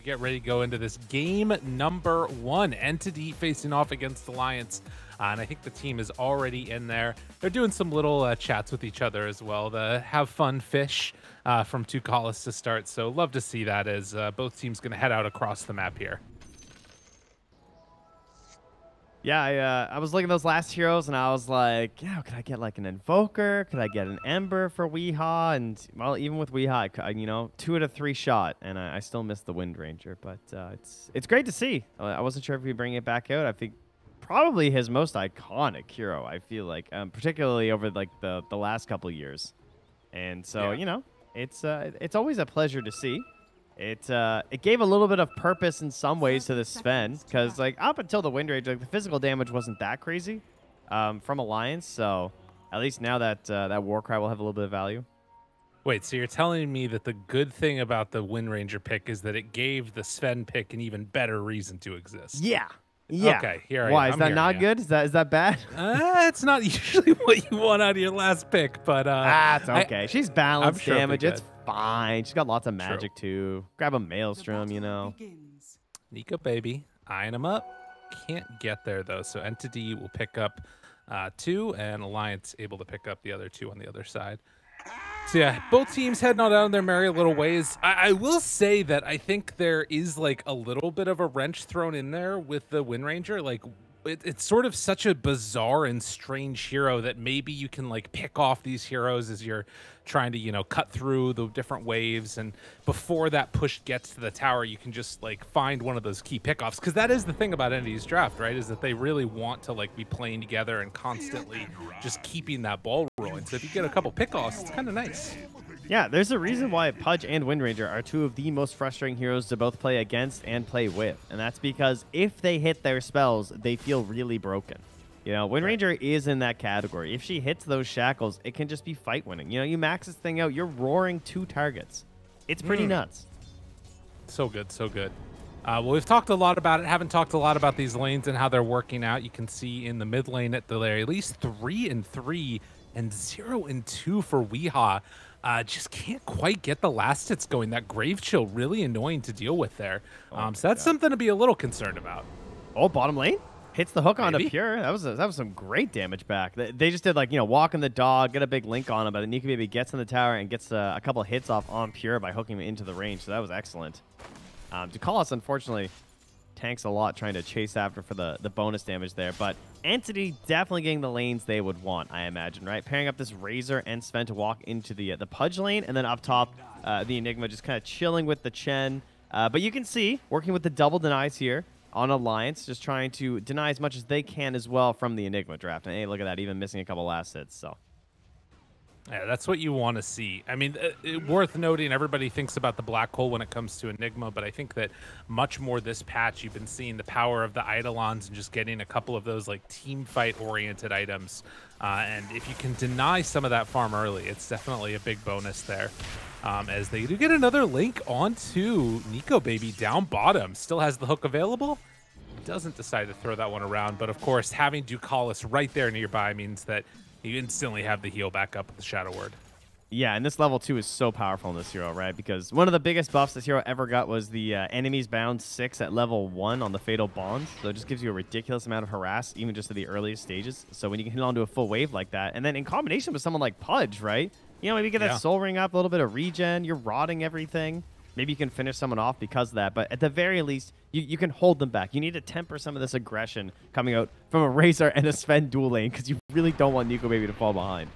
get ready to go into this game number 1. Entity facing off against Alliance. And I think the team is already in there. They're doing some little chats with each other as well. The have fun fish from two calls to start. So love to see that as both teams going to head out across the map here. Yeah, I was looking at those last heroes, and I was like, yeah, could I get like an Invoker? Could I get an Ember for Weehaw? And, well, even with Weehaw, you know, 2 out of 3 shot, and I still miss the Wind Ranger. But it's great to see. I wasn't sure if we bring it back out. I think probably his most iconic hero, I feel like, particularly over like the last couple of years. And so, you know, it's always a pleasure to see. It gave a little bit of purpose in some ways to the Sven, because like up until the Wind Rage, like the physical damage wasn't that crazy from Alliance. So at least now that that Warcry will have a little bit of value. Wait, so you're telling me that the good thing about the Wind Ranger pick is that it gave the Sven pick an even better reason to exist? Yeah. Yeah. Okay. Here. Why is that not good? Is that bad? It's not usually what you want out of your last pick, but that's okay. She's balanced sure damage. It's fine. She's got lots of magic too. Grab a Maelstrom, you know. Nico baby, eyeing him up. Can't get there though, so Entity will pick up 2, and Alliance able to pick up the other 2 on the other side. So yeah, both teams heading on down their merry little ways. I will say that I think there is like a little bit of a wrench thrown in there with the Wind Ranger. Like it's sort of such a bizarre and strange hero that maybe you can like pick off these heroes as you're trying to, you know, cut through the different waves, and before that push gets to the tower, you can just like find one of those key pickoffs, because that is the thing about Entity's draft, right? Is that they really want to like be playing together and constantly just keeping that ball rolling. So if you get a couple pickoffs, it's kind of nice. Yeah, there's a reason why Pudge and Wind Ranger are 2 of the most frustrating heroes to both play against and play with, and that's because if they hit their spells, they feel really broken. You know, Wind Ranger is in that category. If she hits those shackles, it can just be fight winning. You know, you max this thing out, you're roaring 2 targets. It's pretty nuts. So good, so good. Well, we've talked a lot about it. Haven't talked a lot about these lanes and how they're working out. You can see in the mid lane at the very least 3-3 and 0-2 for Weehaw. Just can't quite get the last hits going. That Grave Chill really annoying to deal with there. So that's something to be a little concerned about. Oh, bottom lane? Hits the hook onto Pure. That was some great damage back. They just did like, you know, walking the dog, get a big link on him, but Nico Baby gets in the tower and gets a couple of hits off on Pure by hooking him into the range. So that was excellent. Ducalis, unfortunately, tanks a lot trying to chase after for the bonus damage there, but Entity definitely getting the lanes they would want, I imagine, right? Pairing up this Razor and Sven to walk into the Pudge lane, and then up top, the Enigma just kind of chilling with the Chen. But you can see, working with the double denies here on Alliance, just trying to deny as much as they can as well from the Enigma draft. And hey, look at that, even missing a couple last hits, so. Yeah, that's what you want to see. I mean, worth noting, everybody thinks about the black hole when it comes to Enigma, but I think that much more this patch, you've been seeing the power of the Eidolons and just getting a couple of those like team fight-oriented items. And if you can deny some of that farm early, it's definitely a big bonus there. As they do get another link onto Nico Baby down bottom. Still has the hook available. Doesn't decide to throw that one around, but of course, having Ducalis right there nearby means that you instantly have the heal back up with the Shadow Word. Yeah, and this level 2 is so powerful in this hero, right? Because one of the biggest buffs this hero ever got was the enemies bound 6 at level 1 on the Fatal Bonds. So it just gives you a ridiculous amount of harass, even just at the earliest stages. So when you can hit onto a full wave like that, and then in combination with someone like Pudge, right? You know, maybe get that soul ring up, a little bit of regen, you're rotting everything. Maybe you can finish someone off because of that, but at the very least, you can hold them back. You need to temper some of this aggression coming out from a Razor and a Sven dual lane, because you really don't want Nico Baby to fall behind.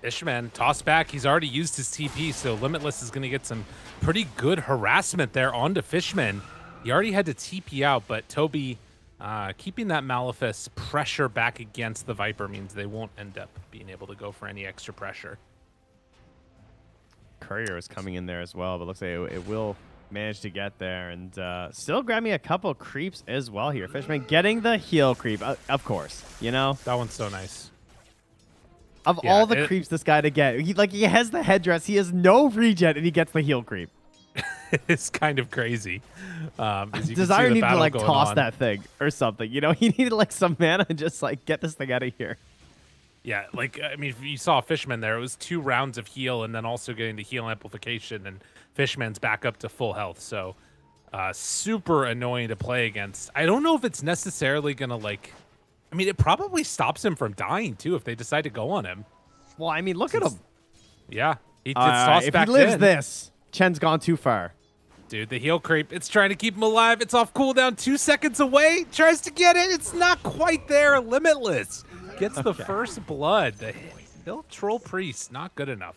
Fishman, toss back. He's already used his TP, so Limitless is going to get some pretty good harassment there onto Fishman. He already had to TP out, but Toby keeping that Malefice pressure back against the Viper means they won't end up being able to go for any extra pressure. Courier is coming in there as well, but looks like it will manage to get there, and still grabbing a couple creeps as well here. Fishman getting the heal creep, of course, you know? That one's so nice. Of all the creeps this guy to get, he has the headdress, he has no regen, and he gets the heal creep. It's kind of crazy. Desire needed to like toss that thing or something, you know? He needed like some mana and just like get this thing out of here. Yeah, like, I mean, you saw Fishman there. It was 2 rounds of heal and then also getting the heal amplification, and Fishman's back up to full health. So super annoying to play against. I don't know if it's necessarily going to, like... I mean, it probably stops him from dying, too, if they decide to go on him. Well, I mean, look at him. Yeah. He tossed if back he lives in. this, Chen's gone too far. Dude, the heal creep, it's trying to keep him alive. It's off cooldown 2 seconds away. Tries to get it. It's not quite there. Limitless. Gets the first blood. The Hill Troll Priest, not good enough.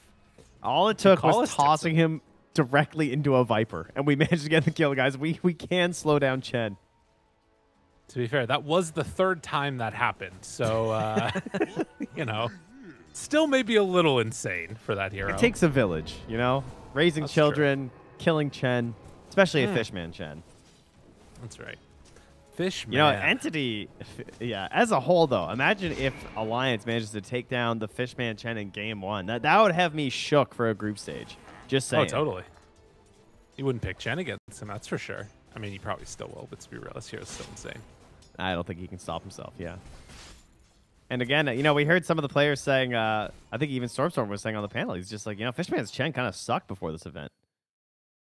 All it took was tossing him directly into a Viper, and we managed to get the kill, guys. We can slow down Chen. To be fair, that was the 3rd time that happened. So, you know, still maybe a little insane for that hero. It takes a village, you know? Raising That's children, killing Chen, especially a Fishman Chen. That's right. Fishman. You know, Entity, yeah, as a whole, though, imagine if Alliance manages to take down the Fishman Chen in game 1. That would have me shook for a group stage. Just saying. Oh, totally. You wouldn't pick Chen against him, that's for sure. I mean, you probably still will, but to be real, this hero's still insane. I don't think he can stop himself, yeah. And again, you know, we heard some of the players saying, I think even Stormstorm was saying on the panel, he's just like, you know, Fishman's Chen kind of sucked before this event.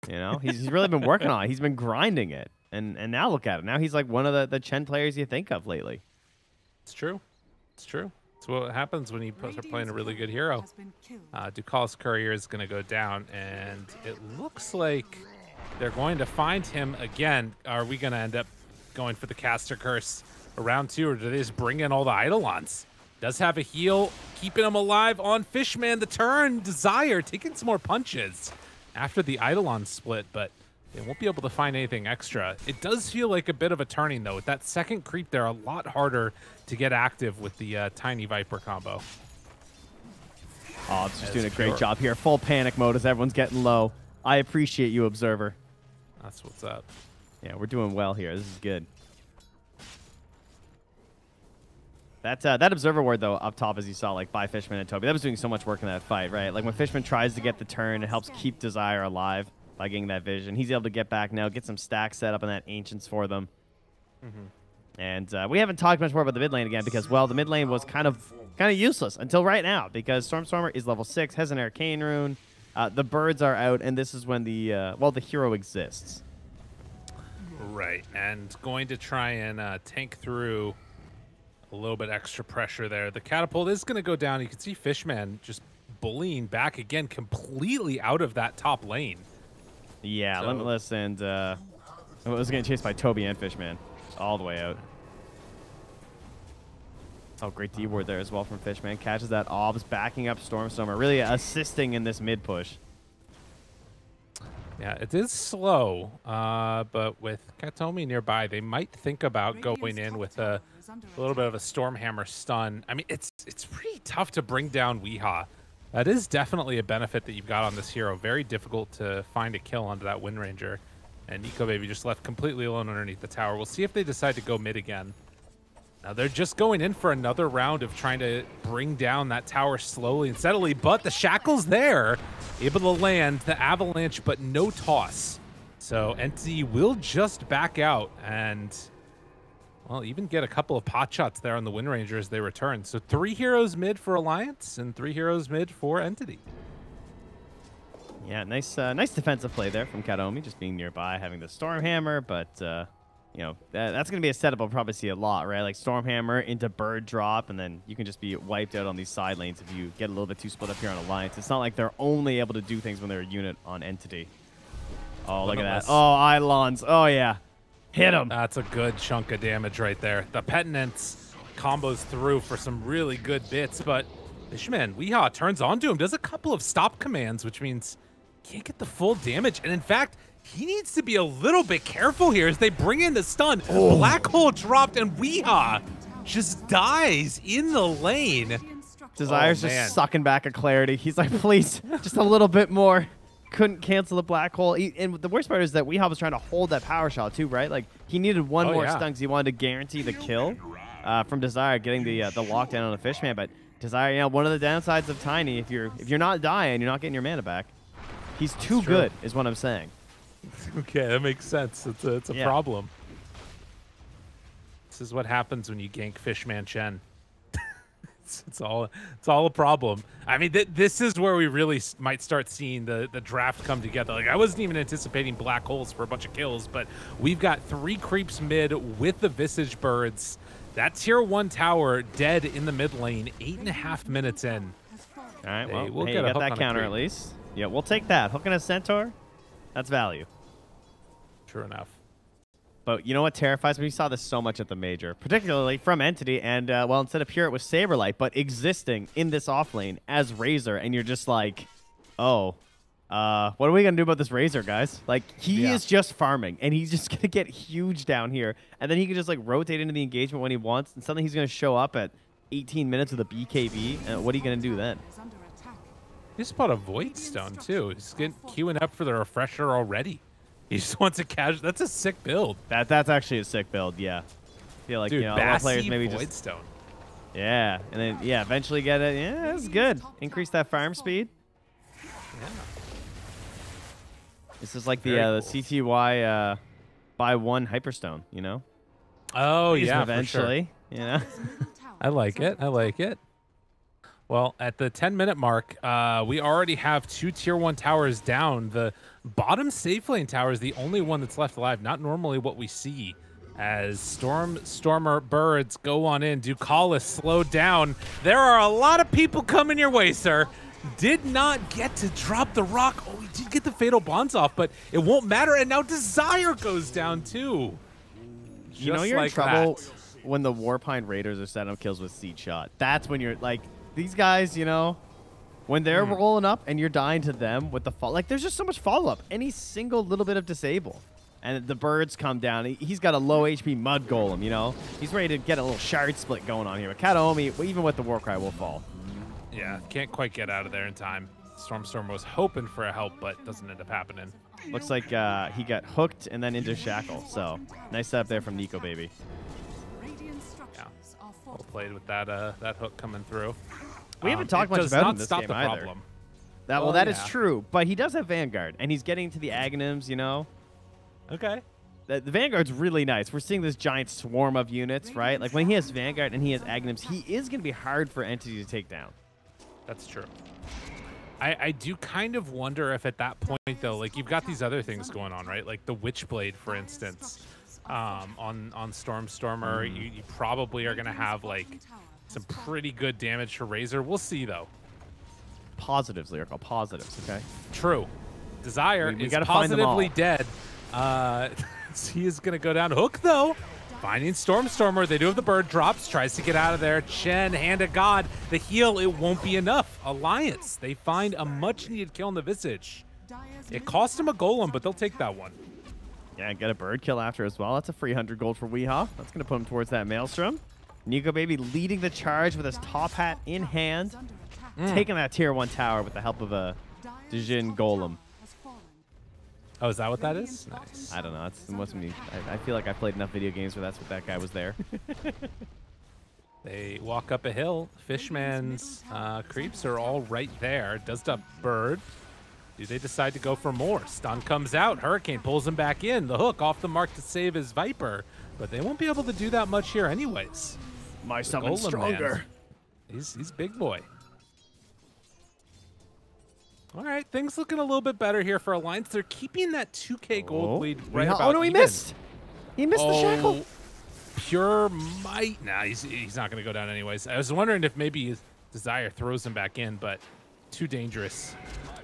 You know, he's really been working on it. He's been grinding it. And now look at him. Now he's like one of the Chen players you think of lately. It's true. It's true. It's what happens when you start playing a really good hero. Ducal's Courier is going to go down, and it looks like they're going to find him again. Are we going to end up going for the Caster Curse around 2, or do they just bring in all the Eidolons? Does have a heal, keeping him alive on Fishman. The turn, Desire, taking some more punches after the Eidolon split, but they won't be able to find anything extra. It does feel like a bit of a turning, though. With that second creep there, a lot harder to get active with the Tiny Viper combo. Oh, it's just doing a great job here. Full panic mode as everyone's getting low. I appreciate you, Observer. That's what's up. Yeah, we're doing well here. This is good. That Observer ward, though, up top, as you saw, like, by Fishman and Toby, that was doing so much work in that fight, right? Like, when Fishman tries to get the turn, it helps keep Desire alive by getting that vision. He's able to get back now, get some stacks set up in that Ancients for them. And we haven't talked much more about the mid lane again because, well, the mid lane was kind of useless until right now because Stormstormer is level 6, has an Arcane Rune, the birds are out, and this is when the, well, the hero exists. Right, and going to try and tank through a little bit extra pressure there. The catapult is going to go down. You can see Fishman just bullying back again, completely out of that top lane. Yeah, so. Limitless and was getting chased by Toby and Fishman all the way out. Oh, great D ward there as well from Fishman. Catches that Obs, backing up Stormstormer, really assisting in this mid push. Yeah, it is slow, but with Katomi nearby, they might think about going in with a little bit of a Stormhammer stun. I mean, it's pretty tough to bring down Weehaw. That is definitely a benefit that you've got on this hero. Very difficult to find a kill onto that Wind Ranger. And Nico Baby just left completely alone underneath the tower. We'll see if they decide to go mid again. Now they're just going in for another round of trying to bring down that tower slowly and steadily, but the Shackle's there, able to land the Avalanche, but no toss. So Entity will just back out and, well, even get a couple of pot shots there on the Wind Ranger as they return. So 3 heroes mid for Alliance and 3 heroes mid for Entity. Yeah, nice defensive play there from Katomi, just being nearby, having the Stormhammer, but you know, that's going to be a setup I'll probably see a lot, right? Like Stormhammer into Bird Drop, and then you can just be wiped out on these side lanes if you get a little bit too split up here on Alliance. It's not like they're only able to do things when they're a unit on Entity. Oh, look at that. Oh, Eidolons. Oh, yeah. Hit him. That's a good chunk of damage right there. The Penitence combos through for some really good bits, but Fishman, Weehaw turns onto him, does a couple of stop commands, which means can't get the full damage. And in fact, he needs to be a little bit careful here as they bring in the stun. Oh. Black Hole dropped, and Weehaw just dies in the lane. Desire's just sucking back a Clarity. He's like, please, just a little bit more. Couldn't cancel the Black Hole. And the worst part is that Weehaw was trying to hold that power shot too, right? Like, he needed one more stun because he wanted to guarantee the kill from Desire, getting the lockdown on the Fishman. But Desire, you know, one of the downsides of Tiny, if you're not dying, you're not getting your mana back. He's too good, is what I'm saying. Okay, that makes sense. It's a problem. This is what happens when you gank Fishman Chen. It's all a problem. I mean, this is where we really might start seeing the draft come together. Like, I wasn't even anticipating black holes for a bunch of kills, but we've got 3 creeps mid with the Visage Birds. That tier 1 tower dead in the mid lane, 8.5 minutes in. All right, well, we'll hey, get you got that counter at least. Yeah, we'll take that. Hook and a Centaur, that's value. True enough. But you know what terrifies me? We saw this so much at the Major, particularly from Entity, and, well, instead of Pure, it was Saberlight, but existing in this offlane as Razor, and you're just like, oh, what are we going to do about this Razor, guys? Like, he is just farming, and he's just going to get huge down here, and then he can just, like, rotate into the engagement when he wants, and suddenly he's going to show up at 18 minutes with a BKB, and what are you going to do then? He just bought a Void Stone, too. He's queuing up for the refresher already. He just wants a casual. That's a sick build. That's actually a sick build, yeah. I feel like, dude, you know, a lot of players maybe Void just... Stone. Yeah, and then, yeah, eventually get it. Yeah, that's good. Increase that farm speed. Yeah. This is like the Very the CTY buy 1 Hyperstone, you know? Oh, yeah, eventually, for sure. you know? I like it. I like it. Well, at the 10-minute mark, we already have 2 tier 1 towers down. The bottom safe lane tower is the only one that's left alive. Not normally what we see as Stormer Birds go on in. Ducalis slowed down. There are a lot of people coming your way, sir. Did not get to drop the rock. Oh, he did get the Fatal Bonds off, but it won't matter. And now Desire goes down, too. You know you're in trouble when the Warpine Raiders are setting up kills with Seed Shot. That's when you're, like... These guys, you know, when they're rolling up and you're dying to them with the like, there's just so much follow-up. Any single little bit of disable. And the birds come down. He's got a low HP Mud Golem, you know. He's ready to get a little shard split going on here. But Kataomi, even with the Warcry, will fall. Yeah, can't quite get out of there in time. Stormstorm was hoping for a help, but doesn't end up happening. Looks like he got hooked and then into Shackle. So, nice setup there from Nico, baby. Well played with that that hook coming through. We haven't talked much about him in this game either. Problem. Well, that is true, but he does have Vanguard, and he's getting to the Aghanims, you know. Okay. The Vanguard's really nice. We're seeing this giant swarm of units, right? Like, when he has Vanguard and he has Aghanims, he is going to be hard for Entity to take down. That's true. I do kind of wonder if at that point, though, like, you've got these other things going on, right? Like the Witchblade, for instance. On Stormer, you probably are going to have, like, some pretty good damage for Razor. We'll see, though. Positives, Lyrical. Positives, okay? True. Desire is positively dead. He is going to go down. Hook, though. Finding Stormer. They do have the bird drops. Tries to get out of there. Chen, Hand of God. The heal, it won't be enough. Alliance, they find a much-needed kill in the Visage. It cost him a golem, but they'll take that one. Yeah, get a bird kill after as well. That's a free 100 gold for Weehaw. That's going to put him towards that Maelstrom. Nico, baby, leading the charge with his top hat in hand. Taking that tier 1 tower with the help of a Dijin Golem. Oh, is that what that is? Nice. I don't know. It must be. I feel like I played enough video games where that's what that guy was there. They walk up a hill. Fishman's creeps are all right there. Does the bird. Do they decide to go for more? Stun comes out. Hurricane pulls him back in. The hook off the mark to save his Viper. But they won't be able to do that much here anyways. My summon's stronger. He's big boy. All right, things looking a little bit better here for Alliance. They're keeping that 2K gold lead right about Oh, no, he even. missed. He missed the shackle. Pure might. Nah, he's not going to go down anyways. I was wondering if maybe his Desire throws him back in, but too dangerous.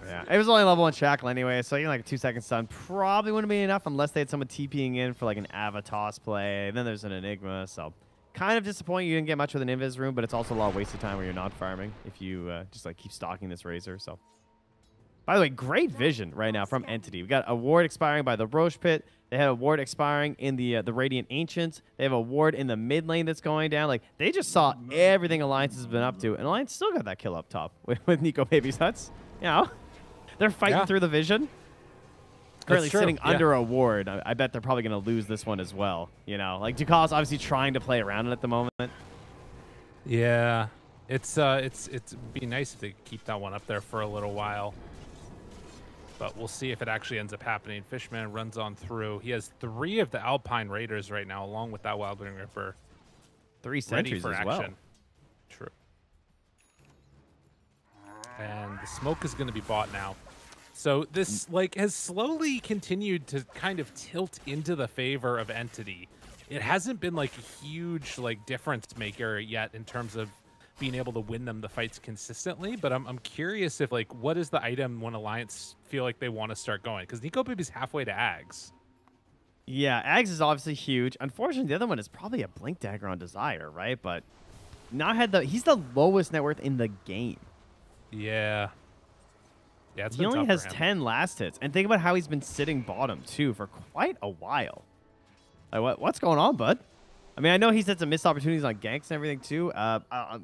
Yeah, it was only level 1 shackle anyway, so even like a 2-second stun probably wouldn't be enough unless they had someone TPing in for like an Avatos play. Then there's an Enigma, so kind of disappointing you didn't get much with an Invis room, but it's also a lot of wasted time where you're not farming if you just like keep stalking this Razor. So, by the way, great vision right now from Entity. We got a ward expiring by the Roche Pit. They have a ward expiring in the Radiant Ancients. They have a ward in the mid lane that's going down. Like, they just saw everything Alliance has been up to, and Alliance still got that kill up top with Nico Baby's Huts. You know, they're fighting through the vision. Currently sitting under a ward. I bet they're probably going to lose this one as well. You know, like Ducalis obviously trying to play around it at the moment. Yeah, it'd be nice if they could keep that one up there for a little while. But we'll see if it actually ends up happening. Fishman runs on through. He has 3 of the Alpine Raiders right now, along with that Wildwing Ripper. 3 sentries ready for as action. well. True. and the smoke is going to be bought now. So this like has slowly continued to kind of tilt into the favor of Entity. It hasn't been like a huge like difference maker yet in terms of being able to win them the fights consistently, but I'm curious if like what is the item when Alliance feel like they want to start going, because Nico Baby's halfway to Ags. Yeah, Ags is obviously huge. Unfortunately, the other one is probably a Blink Dagger on Desire, right? But he's the lowest net worth in the game. Yeah. Yeah, it's he only has 10 last hits. And think about how he's been sitting bottom, too, for quite a while. Like, what's going on, bud? I mean, I know he's had some missed opportunities on ganks and everything, too.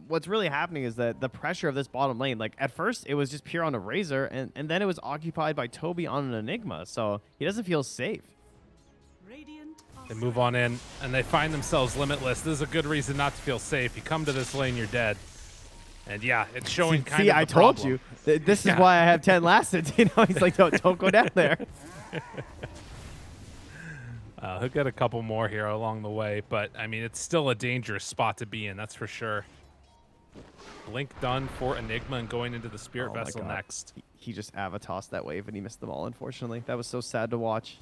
What's really happening is that the pressure of this bottom lane, like, at first, it was just pure on a Razor, and then it was occupied by Toby on an Enigma, so he doesn't feel safe. They move on in, and they find themselves limitless. This is a good reason not to feel safe. You come to this lane, you're dead. And yeah, it's showing kind of the I told problem. you. This is why I have 10 last hits. You know, he's like, don't go down there. He'll get a couple more here along the way, but I mean, it's still a dangerous spot to be in, that's for sure. Blink done for Enigma and going into the Spirit Vessel next. He just Avatossed that wave and he missed them all, unfortunately. That was so sad to watch.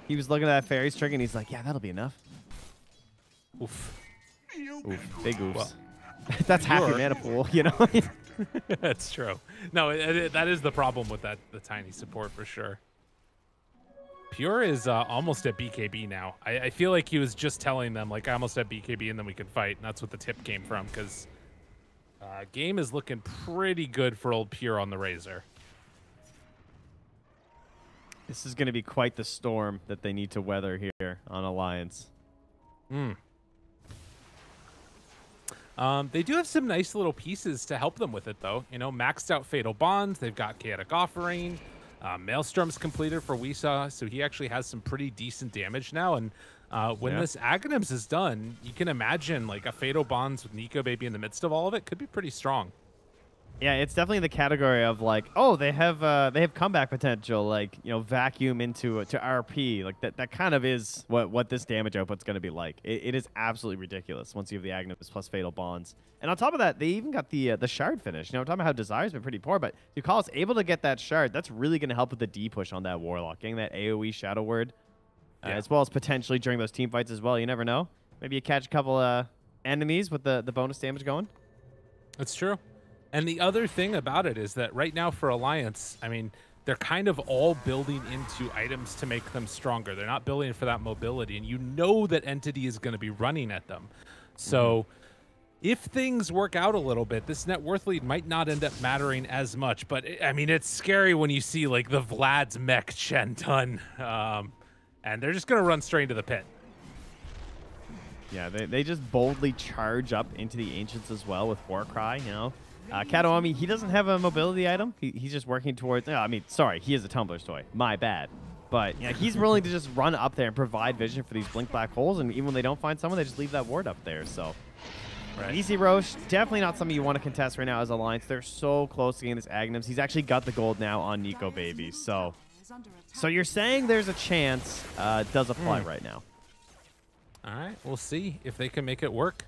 He was looking at that Fairy's trick and he's like, yeah, that'll be enough. Oof. Oof. Big oofs. Well, that's half your mana pool, you know? That's true. No, that is the problem with the tiny support for sure. Pure is almost at BKB now. I feel like he was just telling them, like, I almost at BKB and then we can fight. And that's what the tip came from, because game is looking pretty good for old Pure on the Razor. This is going to be quite the storm that they need to weather here on Alliance. They do have some nice little pieces to help them with it, though. You know, maxed out Fatal Bonds. They've got Chaotic Offering. Maelstrom's completed for Weesaw, so he actually has some pretty decent damage now. And when this Aghanims is done, you can imagine like a Fatal Bonds with Nico Baby in the midst of all of it could be pretty strong. Yeah, it's definitely the category of like, oh, they have comeback potential, like, you know, vacuum into to RP. Like that kind of is what this damage output's going to be like. It is absolutely ridiculous once you have the Aghanims plus Fatal Bonds. And on top of that, they even got the Shard finish. You know, we're talking about how Desire's been pretty poor, but Ducalis able to get that Shard, that's really going to help with the D push on that Warlock, getting that AoE Shadow Word, as well as potentially during those team fights as well. You never know. Maybe you catch a couple enemies with the bonus damage going. That's true. And the other thing about it is that right now for Alliance, I mean, they're kind of all building into items to make them stronger. They're not building for that mobility, and you know that Entity is going to be running at them. So if things work out a little bit, this net worth lead might not end up mattering as much. But, I mean, it's scary when you see, like, the Vlad's mech Shenton, and they're just going to run straight into the pit. Yeah, they just boldly charge up into the Ancients as well with Warcry, you know. Kataomi, he doesn't have a mobility item. He's just working towards... I mean, sorry, he is a Tumblr's toy. My bad. But yeah, he's willing to just run up there and provide vision for these blink black holes, and even when they don't find someone, they just leave that ward up there. So, easy Roche, definitely not something you want to contest right now as Alliance. They're so close to getting this Aghanims. He's actually got the gold now on Nico Baby. So you're saying there's a chance. Does apply right now. All right, we'll see if they can make it work.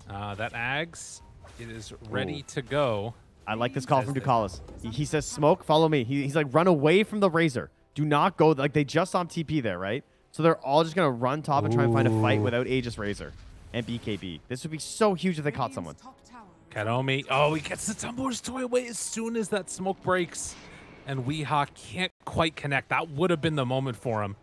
That Ags... It is ready to go. I like this call from Ducalis. He says, smoke, follow me. He's like, run away from the Razor. Do not go. Like, they just saw him TP there, right? So they're all just going to run top and try and find a fight without Aegis Razor and BKB. This would be so huge if they caught someone. Kataomi. Oh, he gets the Tumblr's toy away as soon as that smoke breaks. And Weehaw can't quite connect. That would have been the moment for him.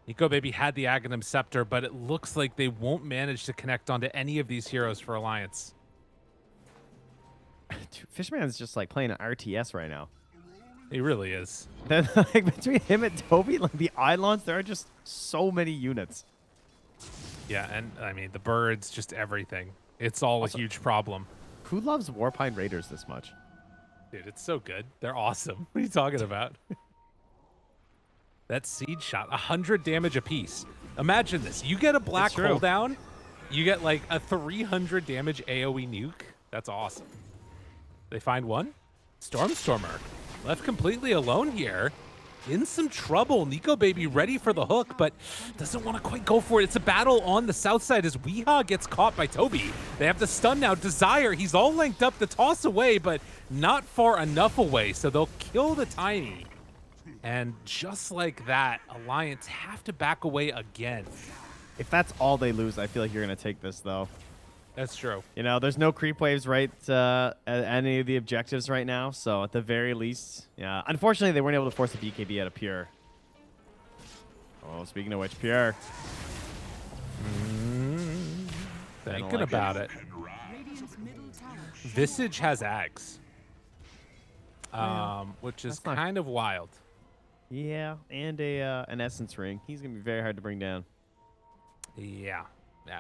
Nico Baby had the Aghanim Scepter, but it looks like they won't manage to connect onto any of these heroes for Alliance. Dude, Fishman's just like playing an RTS right now. He really is. Then, like, between him and Toby, like the Eidolons, there are just so many units. Yeah, and I mean the birds, just everything. It's all also a huge problem. Who loves Warpine Raiders this much? Dude, it's so good. They're awesome. What are you talking about? That siege shot, 100 damage apiece. Imagine this. You get a black hole down, you get like a 300 damage AoE nuke. That's awesome. They find one. Stormstormer. Left completely alone here. in some trouble. Nico Baby ready for the hook, but doesn't want to quite go for it. It's a battle on the south side as Weehaw gets caught by Toby. They have the stun now. Desire, he's all linked up to toss away, but not far enough away, so they'll kill the Tiny. And just like that, Alliance have to back away again. If that's all they lose, I feel like you're going to take this, though. That's true. You know, there's no creep waves right at any of the objectives right now, so at the very least, yeah. Unfortunately, they weren't able to force a BKB out of Pure. Oh, speaking of which, Pure. Thinking about it. Visage has Ags, which is kind of wild. Yeah, and an Essence Ring. He's going to be very hard to bring down. Yeah,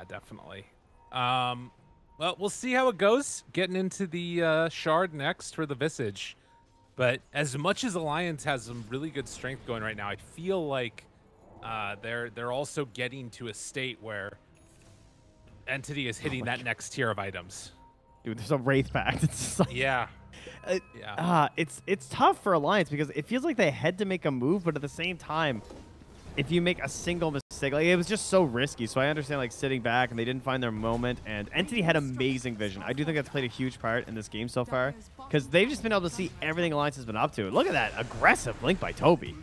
definitely. Well, we'll see how it goes. Getting into the Shard next for the Visage. But as much as Alliance has some really good strength going right now, I feel like they're also getting to a state where Entity is hitting that next tier of items. Dude, there's a Wraith Pact. It's just like, yeah. It's tough for Alliance because it feels like they had to make a move, but at the same time, if you make a single mistake, like it was just so risky. So I understand like sitting back and they didn't find their moment. And Entity had amazing vision. I do think that's played a huge part in this game so far because they've just been able to see everything Alliance has been up to. Look at that aggressive link by Toby.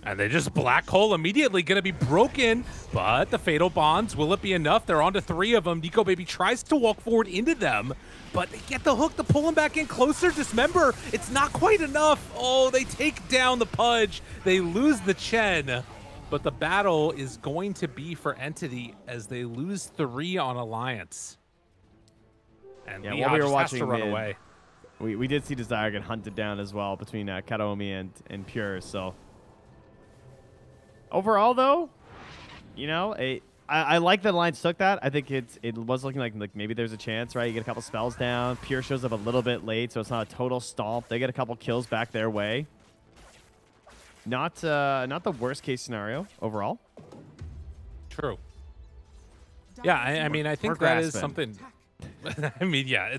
And they just black hole immediately, going to be broken. But the Fatal Bonds, will it be enough? They're on to 3 of them. Nico Baby tries to walk forward into them, but they get the hook to pull him back in closer. Dismember, it's not quite enough. Oh, they take down the Pudge. They lose the Chen. But the battle is going to be for Entity as they lose 3 on Alliance. And yeah, while we were watching has to run away. We did see Desire get hunted down as well between Kataomi and Pure. So overall, though, you know, I like that Alliance took that. I think it was looking like maybe there's a chance, right? You get a couple spells down. Pure shows up a little bit late, so it's not a total stomp. They get a couple kills back their way. Not the worst case scenario overall. True. Yeah, I mean, I think that is something. I mean, yeah,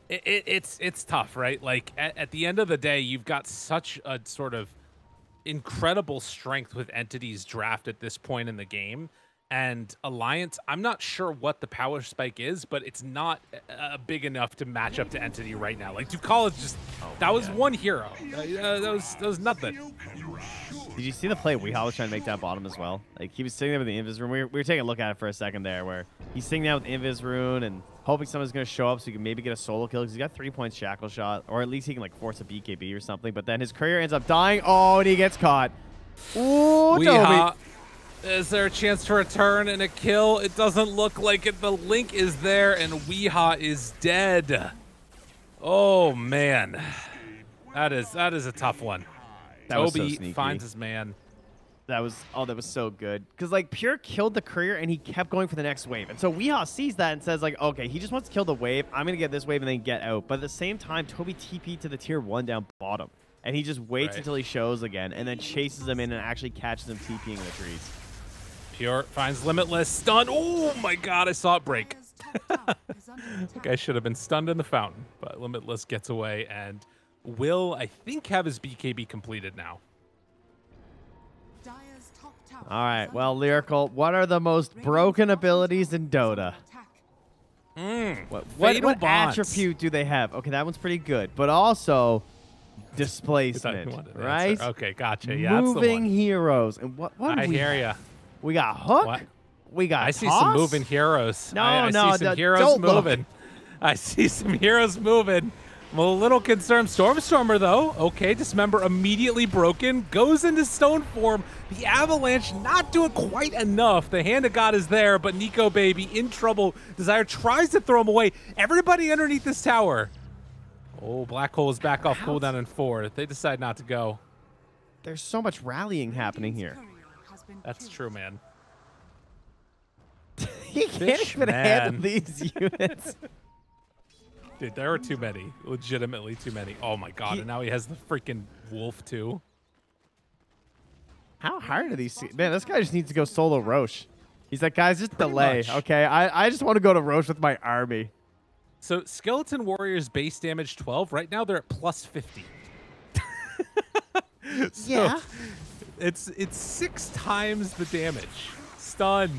it's tough, right? Like at the end of the day, you've got such a sort of incredible strength with Entity's draft at this point in the game. And Alliance, I'm not sure what the power spike is, but it's not big enough to match up to Entity right now. Like, Ducal is just, that was one hero. That was nothing. Did you see the play Weehaw was trying to make that bottom as well? Like, he was sitting there with the Invis Rune. We were taking a look at it for a second there, where he's sitting down with the Invis Rune and hoping someone's going to show up so he can maybe get a solo kill because he's got 3 points Shackle Shot, or at least he can, like, force a BKB or something. But then his courier ends up dying. Oh, and he gets caught. Ooh, Toby. Is there a chance for a turn and a kill? It doesn't look like it. The link is there, and Weehaw is dead. Oh, man. That is a tough one. Toby finds his man. That was so good. Because, like, Pure killed the courier, and he kept going for the next wave. And so Weehaw sees that and says, like, okay, he just wants to kill the wave. I'm going to get this wave and then get out. But at the same time, Toby TP'd to the tier 1 down bottom. And he just waits until he shows again and then chases him in and actually catches him TPing in the trees. Pure finds Limitless. Stun. Oh, my God. I saw it break. I think I should have been stunned in the fountain. But Limitless gets away and will, I think, have his BKB completed now. All right. Well, Lyrical, what are the most broken abilities in Dota? What attribute do they have? Okay, that one's pretty good. But also displacement, right? Okay, gotcha. Yeah, moving heroes. And what I hear ya. We got Hook. What? We got I see some moving heroes. I see some heroes moving. I see some heroes moving. I'm a little concerned. Stormstormer, though. Okay, Dismember immediately broken. Goes into stone form. The Avalanche not doing quite enough. The Hand of God is there, but Nico Baby in trouble. Desire tries to throw him away. Everybody underneath this tower. Oh, Black Hole is back off cooldown in 4. They decide not to go. There's so much rallying happening here. That's true, man. He can't even handle these units. Dude, there are too many. Legitimately too many. Oh, my God. And now he has the freaking wolf, too. How hard are these? Man, this guy just needs to go solo Roche. He's like, guys, just delay. Okay, I just want to go to Roche with my army. So, Skeleton Warriors base damage 12. Right now, they're at plus 50. So Yeah. it's 6 times the damage. Stun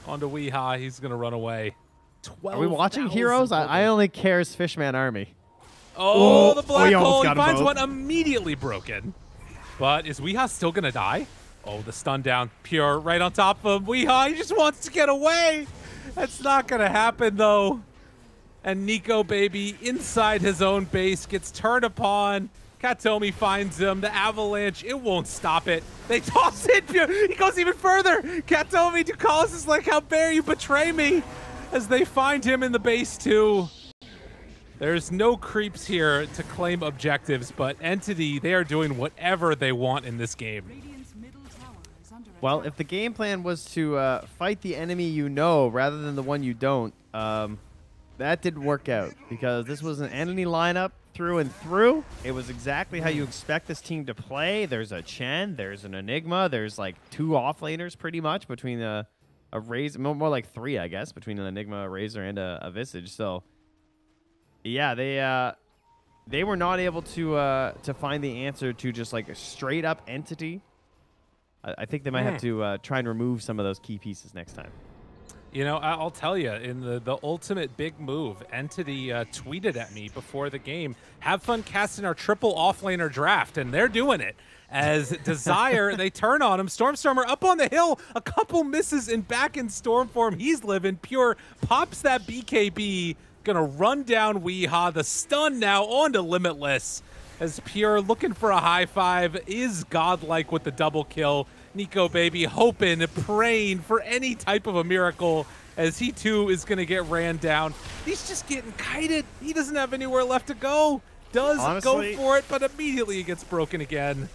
onto Weehaw. He's gonna run away. 12. Are we watching Heroes? I only care as Fishman Army. Oh, the black he almost hole. He got them finds both. one immediately broken. But is Weehaw still gonna die? Oh, the stun down. Pure right on top of him. Weehaw, he just wants to get away. That's not gonna happen though. And Nico Baby inside his own base gets turned upon. Katomi finds him. The avalanche, it won't stop it. They toss it. He goes even further. Katomi Ducalis is like, how dare you betray me? As they find him in the base too. There's no creeps here to claim objectives, but Entity, they are doing whatever they want in this game. Well, if the game plan was to fight the enemy you know rather than the one you don't, that didn't work out because this was an enemy lineup through and through. It was exactly how you expect this team to play. There's a Chen, there's an Enigma, there's like 2 offlaners pretty much between a Razor, more like 3, I guess, between an Enigma, a Razor, and a Visage. So, yeah, they were not able to find the answer to just like a straight up Entity. I think they might have to try and remove some of those key pieces next time. You know, I'll tell you, in the ultimate big move, Entity tweeted at me before the game, have fun casting our triple offlaner draft, and they're doing it. As Desire, they turn on him. Stormstormer up on the hill, a couple misses, and back in storm form, he's living. Pure pops that BKB, gonna run down Weehaw. The stun now onto Limitless, as Pure looking for a high five, is godlike with the double kill. Nico Baby hoping, praying for any type of a miracle as he too is going to get ran down. He's just getting kited. He doesn't have anywhere left to go. Does Honestly, go for it, but immediately he gets broken again.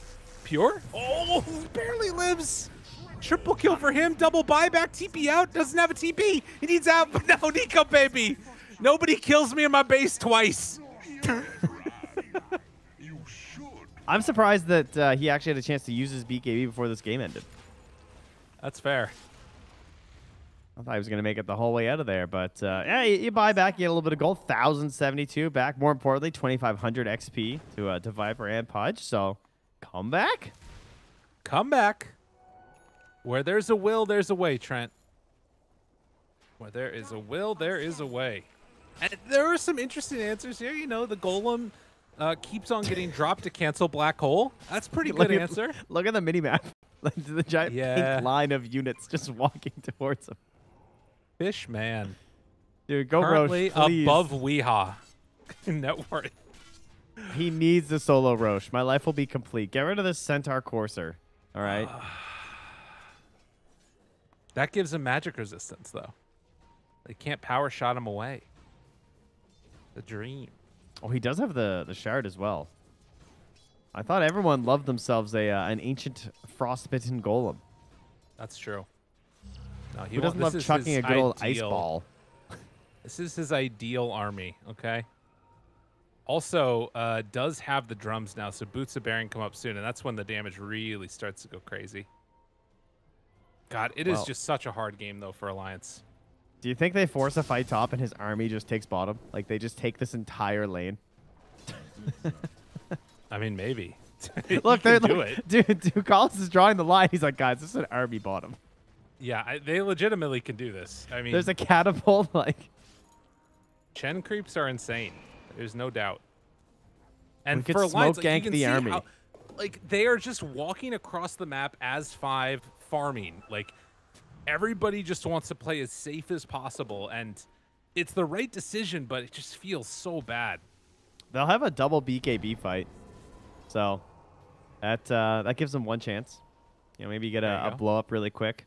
Pure? Oh, he barely lives. Triple kill for him. Double buyback. TP out. Doesn't have a TP. He needs out. But no, Nico Baby. Nobody kills me in my base twice. I'm surprised that he actually had a chance to use his BKB before this game ended. That's fair. I thought he was going to make it the whole way out of there, but yeah, you buy back, you get a little bit of gold, 1,072 back. More importantly, 2,500 XP to Viper and Pudge. So, come back. Come back. Where there's a will, there's a way, Trent. Where there is a will, there is a way. And there are some interesting answers here. You know, the Golem keeps on getting dropped to cancel Black Hole. That's a pretty good answer. Look at the minimap. The giant pink line of units just walking towards him. Fish man. Dude, go currently Roche, please. Above Weehaw. Net worth. He needs the solo Roche. My life will be complete. Get rid of this Centaur Courser. All right? That gives him magic resistance, though. They can't power shot him away. The dream. Oh, he does have the shard as well. I thought everyone loved themselves an ancient frostbitten golem. That's true. No, Who doesn't love chucking a good old ice ball? This is his ideal army, okay? Also, does have the drums now, so Boots of Bearing come up soon, and that's when the damage really starts to go crazy. God, it is just such a hard game, though, for Alliance. Do you think they force a fight top and his army just takes bottom? Like, they just take this entire lane? I mean, maybe. Look, they're do it. Dude, Collins is drawing the line. He's like, guys, this is an army bottom. Yeah, they legitimately can do this. I mean, there's a catapult, like... Chen creeps are insane. There's no doubt. And we for could Alliance, smoke like, gank you can the see army. how, like, they are just walking across the map as 5 farming. Like, everybody just wants to play as safe as possible, and it's the right decision, but it just feels so bad. They'll have a double BKB fight, so that gives them one chance. You know, maybe you get a blow up really quick.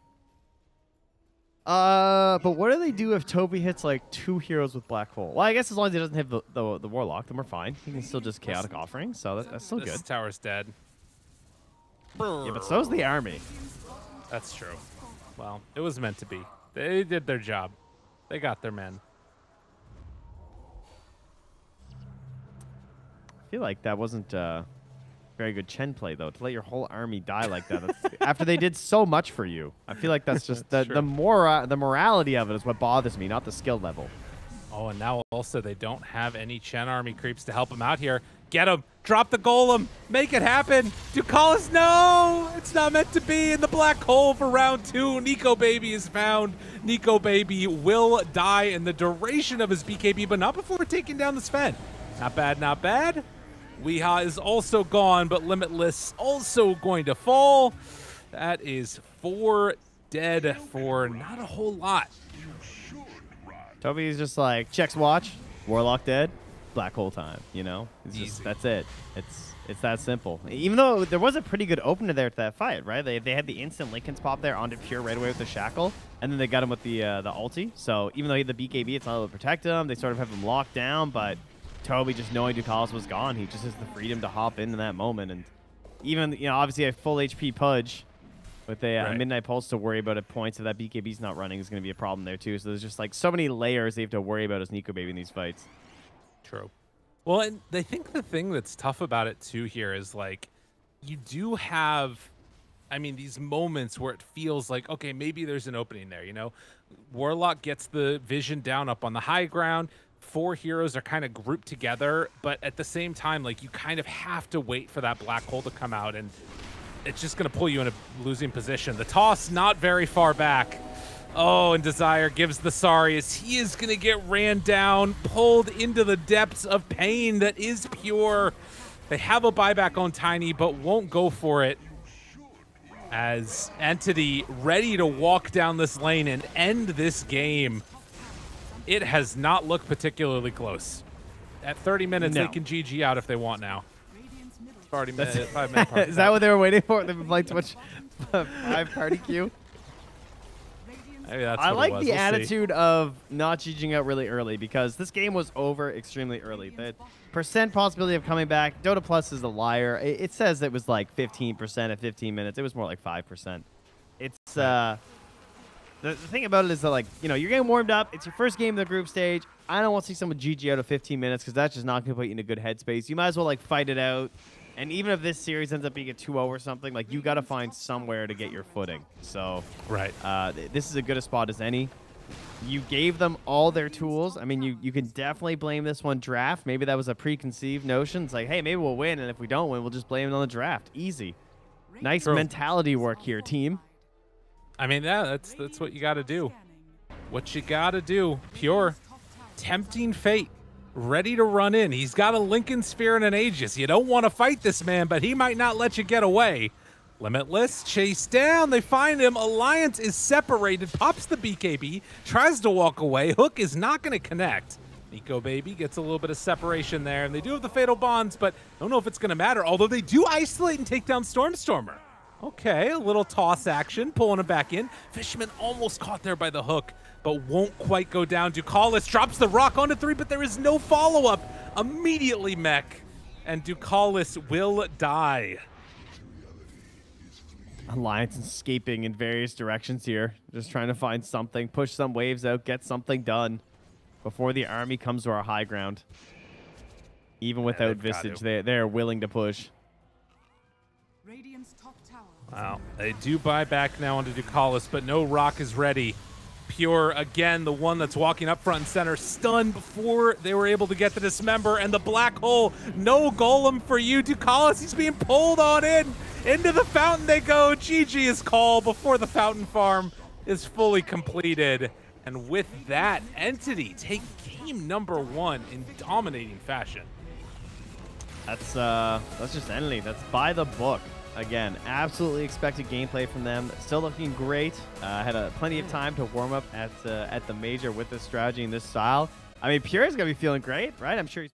But what do they do if Toby hits like 2 heroes with Black Hole? Well, I guess as long as he doesn't hit the Warlock, then we're fine. He can still just Chaotic Offering, so that's still good. This tower's dead. Yeah, but so's the army. That's true. Well, it was meant to be. They did their job. They got their men. I feel like that wasn't very good Chen play, though, to let your whole army die like that after they did so much for you. I feel like that's just the morality of it is what bothers me, not the skill level. Oh, and now also they don't have any Chen army creeps to help him out here. Get him. Drop the golem. Make it happen. Ducalis, no! It's not meant to be in the black hole for round 2. Nico Baby is found. Nico Baby will die in the duration of his BKB, but not before taking down the Sven. Not bad, not bad. Weeha is also gone, but Limitless also going to fall. That is 4 dead for not a whole lot. Toby's just like, checks watch, Warlock dead, black hole time, you know? It's just, that's it. It's that simple. Even though there was a pretty good opener there to that fight, right? They had the instant Linken's pop there onto Pure right away with the Shackle, and then they got him with the ulti. So even though he had the BKB, it's not able to protect him. They sort of have him locked down, but Toby, just knowing Ducalis was gone, he just has the freedom to hop into that moment. And even, you know, obviously a full HP Pudge with a Midnight Pulse to worry about at points. If that BKB's not running, is going to be a problem there too. So there's just like so many layers they have to worry about as Nico Baby in these fights. True. Well, and I think the thing that's tough about it too here is like you do have, I mean, these moments where it feels like, okay, maybe there's an opening there, you know? Warlock gets the vision down up on the high ground. 4 heroes are kind of grouped together, but at the same time, like you kind of have to wait for that black hole to come out, and it's just going to pull you in a losing position. The toss not very far back. Oh, and Desire gives the sorry as he is going to get ran down, pulled into the depths of pain that is Pure. They have a buyback on Tiny, but won't go for it as Entity ready to walk down this lane and end this game. It has not looked particularly close. At 30 minutes, they can GG out if they want now. It's already 5 minute party. Is that what they were waiting for? They've been playing too much 5 party queue? Maybe that's I what like it was. the We'll attitude of not GGing out really early, because this game was over extremely early. The percent possibility of coming back, Dota Plus is a liar. It says it was like 15% at 15 minutes. It was more like 5%. It's the thing about it is that, like, you know, you're getting warmed up. It's your first game in the group stage. I don't want to see someone GG out of 15 minutes because that's just not going to put you in a good headspace. You might as well, like, fight it out. And even if this series ends up being a 2-0 or something, like, you got to find somewhere to get your footing. So, this is as good a spot as any. You gave them all their tools. I mean, you can definitely blame this one draft. Maybe that was a preconceived notion. It's like, hey, maybe we'll win, and if we don't win, we'll just blame it on the draft. Easy. Nice mentality work here, team. I mean, yeah, that's what you got to do. What you got to do. Pure, tempting fate, ready to run in. He's got a Lincoln Sphere and an Aegis. You don't want to fight this man, but he might not let you get away. Limitless, chase down. They find him. Alliance is separated. Pops the BKB, tries to walk away. Hook is not going to connect. Nico Baby gets a little bit of separation there, and they do have the Fatal Bonds, but I don't know if it's going to matter, although they do isolate and take down Stormstormer. Okay, a little toss action, pulling him back in. Fisherman almost caught there by the hook, but won't quite go down. Ducalis drops the rock onto 3, but there is no follow-up. Immediately mech, and Ducalis will die. Alliance escaping in various directions here. Just trying to find something, push some waves out, get something done before the army comes to our high ground. Even without Visage, they're willing to push. Wow, they do buy back now onto Ducalis, but no rock is ready. Pure, again, the one that's walking up front and center, stunned before they were able to get the Dismember, and the black hole. No golem for you, Ducalis. He's being pulled on in. Into the fountain they go. GG is called before the fountain farm is fully completed. And with that, Entity take game number 1 in dominating fashion. That's just Entity. That's by the book. Again, absolutely expected gameplay from them. Still looking great. Had plenty of time to warm up at the major with this strategy and this style. I mean, Pure's gonna be feeling great, right? I'm sure he's